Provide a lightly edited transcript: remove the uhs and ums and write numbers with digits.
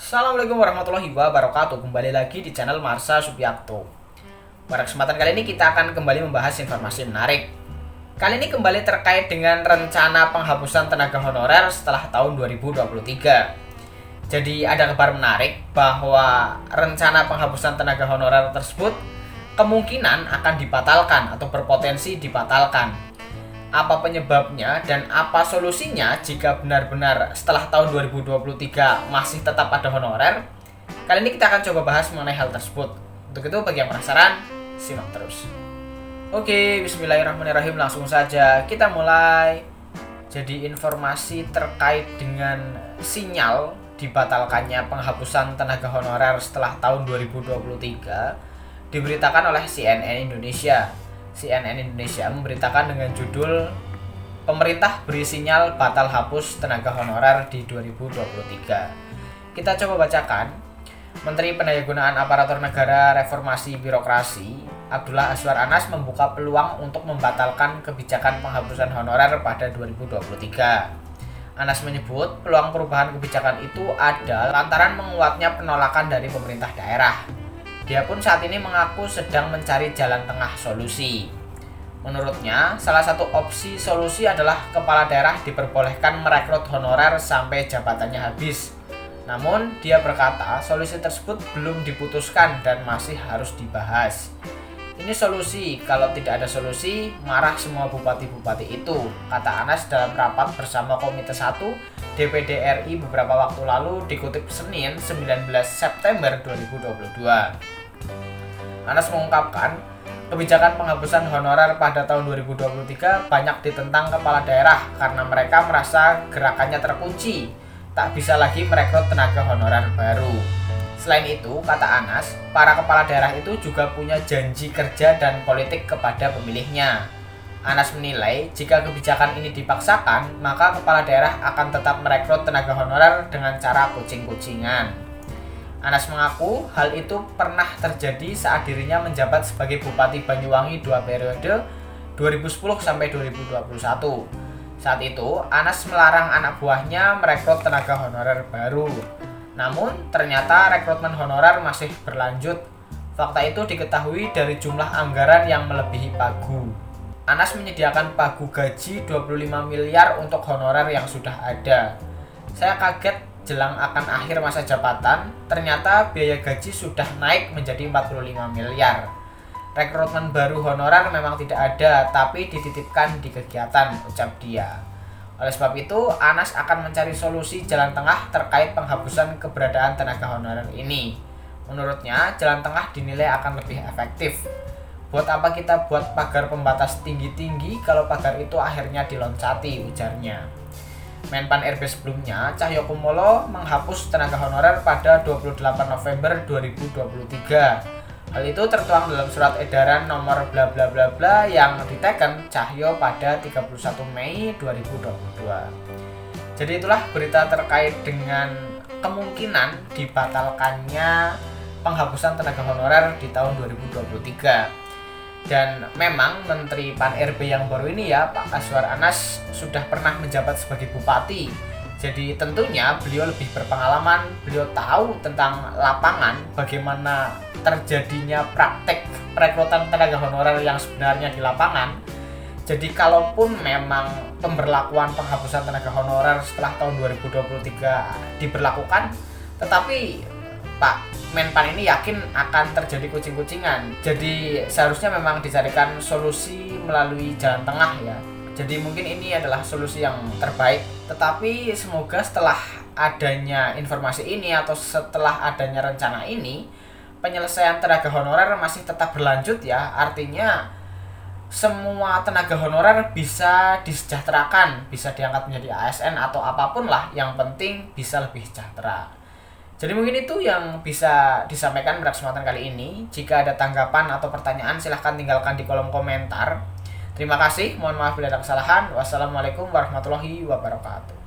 Assalamualaikum warahmatullahi wabarakatuh. Kembali lagi di channel Marsha Subiakto. Pada kesempatan kali ini kita akan kembali membahas informasi menarik. Kali ini kembali terkait dengan rencana penghapusan tenaga honorer setelah tahun 2023. Jadi ada kabar menarik bahwa rencana penghapusan tenaga honorer tersebut kemungkinan akan dibatalkan atau berpotensi dibatalkan. Apa penyebabnya dan apa solusinya jika benar-benar setelah tahun 2023 masih tetap ada honorer? Kali ini kita akan coba bahas mengenai hal tersebut. Untuk itu bagi yang penasaran, simak terus. Oke, bismillahirrahmanirrahim, langsung saja kita mulai. Jadi informasi terkait dengan sinyal dibatalkannya penghapusan tenaga honorer setelah tahun 2023 diberitakan oleh CNN Indonesia. CNN Indonesia memberitakan dengan judul "Pemerintah beri sinyal batal hapus tenaga honorer di 2023". Kita coba bacakan. Menteri Pendayagunaan Aparatur Negara Reformasi Birokrasi Abdullah Azwar Anas membuka peluang untuk membatalkan kebijakan penghapusan honorer pada 2023. Anas menyebut peluang perubahan kebijakan itu ada lantaran menguatnya penolakan dari pemerintah daerah. Dia pun saat ini mengaku sedang mencari jalan tengah solusi. Menurutnya, salah satu opsi solusi adalah kepala daerah diperbolehkan merekrut honorer sampai jabatannya habis. Namun, dia berkata solusi tersebut belum diputuskan dan masih harus dibahas. Ini solusi, kalau tidak ada solusi, marah semua bupati-bupati itu, kata Anas dalam rapat bersama Komite 1 DPD RI beberapa waktu lalu dikutip Senin 19 September 2022. Anas mengungkapkan, kebijakan penghapusan honorer pada tahun 2023 banyak ditentang kepala daerah karena mereka merasa gerakannya terkunci, tak bisa lagi merekrut tenaga honorer baru. Selain itu, kata Anas, para kepala daerah itu juga punya janji kerja dan politik kepada pemilihnya. Anas menilai, jika kebijakan ini dipaksakan, maka kepala daerah akan tetap merekrut tenaga honorer dengan cara kucing-kucingan. Anas mengaku hal itu pernah terjadi saat dirinya menjabat sebagai Bupati Banyuwangi 2 periode 2010 sampai 2021. Saat itu, Anas melarang anak buahnya merekrut tenaga honorer baru. Namun, ternyata rekrutmen honorer masih berlanjut. Fakta itu diketahui dari jumlah anggaran yang melebihi pagu. Anas menyediakan pagu gaji 25 miliar untuk honorer yang sudah ada. Saya kaget jelang akan akhir masa jabatan, ternyata biaya gaji sudah naik menjadi 45 miliar. Rekrutmen baru honorer memang tidak ada, tapi dititipkan di kegiatan, ucap dia. Oleh sebab itu, Anas akan mencari solusi jalan tengah terkait penghapusan keberadaan tenaga honorer ini. Menurutnya, jalan tengah dinilai akan lebih efektif. Buat apa kita buat pagar pembatas tinggi-tinggi kalau pagar itu akhirnya diloncati, ujarnya. Menpan RB sebelumnya, Cahyokumolo, menghapus tenaga honorer pada 28 November 2023. Hal itu tertuang dalam surat edaran nomor bla bla bla bla yang diteken Cahyo pada 31 Mei 2022. Jadi itulah berita terkait dengan kemungkinan dibatalkannya penghapusan tenaga honorer di tahun 2023. Dan memang Menteri Pan RB yang baru ini ya, Pak Azwar Anas, sudah pernah menjabat sebagai bupati. Jadi tentunya beliau lebih berpengalaman, beliau tahu tentang lapangan, bagaimana terjadinya praktek perekrutan tenaga honorer yang sebenarnya di lapangan. Jadi kalaupun memang pemberlakuan penghapusan tenaga honorer setelah tahun 2023 diberlakukan, tetapi Pak Menpan ini yakin akan terjadi kucing-kucingan. Jadi seharusnya memang dicarikan solusi melalui jalan tengah ya. Jadi mungkin ini adalah solusi yang terbaik. Tetapi semoga setelah adanya informasi ini atau setelah adanya rencana ini, penyelesaian tenaga honorer masih tetap berlanjut ya. Artinya semua tenaga honorer bisa disejahterakan, bisa diangkat menjadi ASN atau apapun lah. Yang penting bisa lebih sejahtera. Jadi mungkin itu yang bisa disampaikan pada kesempatan kali ini. Jika ada tanggapan atau pertanyaan silahkan tinggalkan di kolom komentar. Terima kasih, mohon maaf bila ada kesalahan. Wassalamualaikum warahmatullahi wabarakatuh.